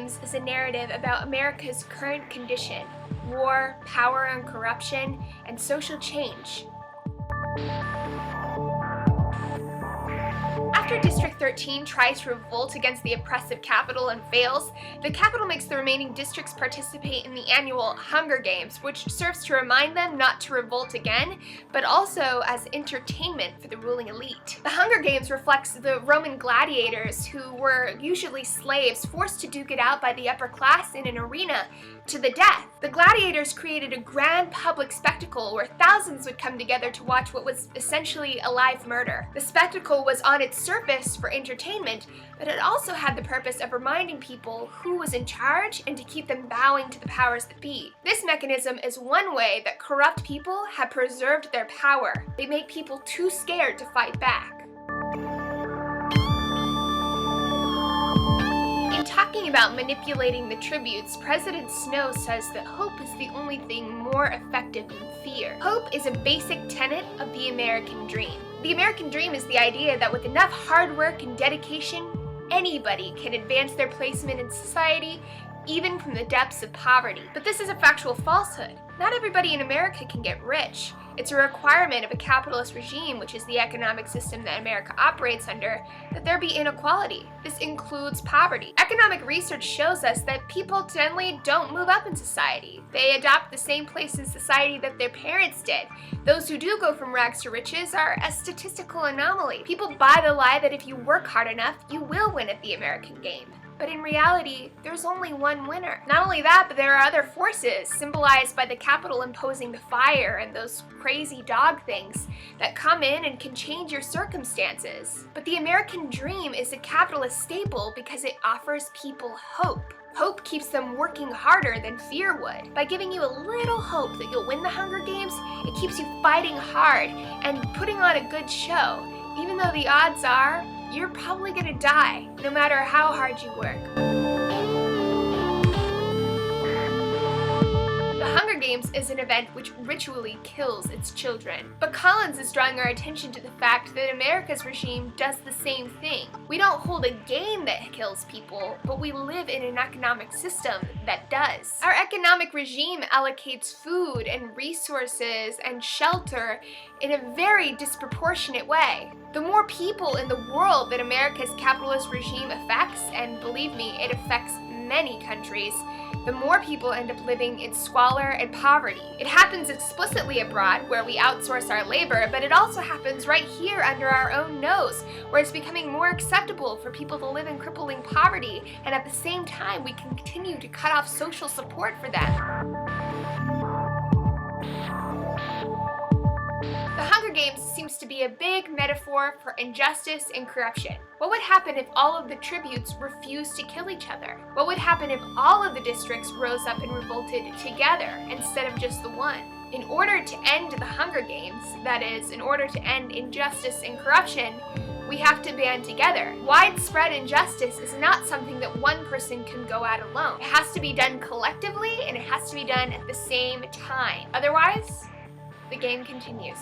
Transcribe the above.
Games is a narrative about America's current condition: war, power and corruption, and social change. After District 13 tries to revolt against the oppressive capital and fails, the capital makes the remaining districts participate in the annual Hunger Games, which serves to remind them not to revolt again, but also as entertainment for the ruling elite. The Hunger Games reflects the Roman gladiators, who were usually slaves forced to duke it out by the upper class in an arena to the death. The gladiators created a grand public spectacle where thousands would come together to watch what was essentially a live murder. The spectacle was on its surface for entertainment, but it also had the purpose of reminding people who was in charge and to keep them bowing to the powers that be. This mechanism is one way that corrupt people have preserved their power. They make people too scared to fight back. In talking about manipulating the tributes, President Snow says that hope is the only thing more effective than fear. Hope is a basic tenet of the American dream. The American dream is the idea that with enough hard work and dedication, anybody can advance their placement in society, even from the depths of poverty. But this is a factual falsehood. Not everybody in America can get rich. It's a requirement of a capitalist regime, which is the economic system that America operates under, that there be inequality. This includes poverty. Economic research shows us that people generally don't move up in society. They adopt the same place in society that their parents did. Those who do go from rags to riches are a statistical anomaly. People buy the lie that if you work hard enough, you will win at the American game. But in reality, there's only one winner. Not only that, but there are other forces, symbolized by the capital imposing the fire and those crazy dog things, that come in and can change your circumstances. But the American dream is a capitalist staple because it offers people hope. Hope keeps them working harder than fear would. By giving you a little hope that you'll win the Hunger Games, it keeps you fighting hard and putting on a good show, even though the odds are you're probably gonna die, no matter how hard you work. The Hunger Games is an event which ritually kills its children. But Collins is drawing our attention to the fact that America's regime does the same thing. We don't hold a game that kills people, but we live in an economic system that does. Our economic regime allocates food and resources and shelter in a very disproportionate way. The more people in the world that America's capitalist regime affects, and believe me, it affects many countries, the more people end up living in squalor and poverty. It happens explicitly abroad, where we outsource our labor, but it also happens right here under our own nose, where it's becoming more acceptable for people to live in crippling poverty, and at the same time we continue to cut off social support for them. The Hunger Games seems to be a big metaphor for injustice and corruption. What would happen if all of the tributes refused to kill each other? What would happen if all of the districts rose up and revolted together instead of just the one? In order to end the Hunger Games, that is, in order to end injustice and corruption, we have to band together. Widespread injustice is not something that one person can go at alone. It has to be done collectively, and it has to be done at the same time. Otherwise, the game continues.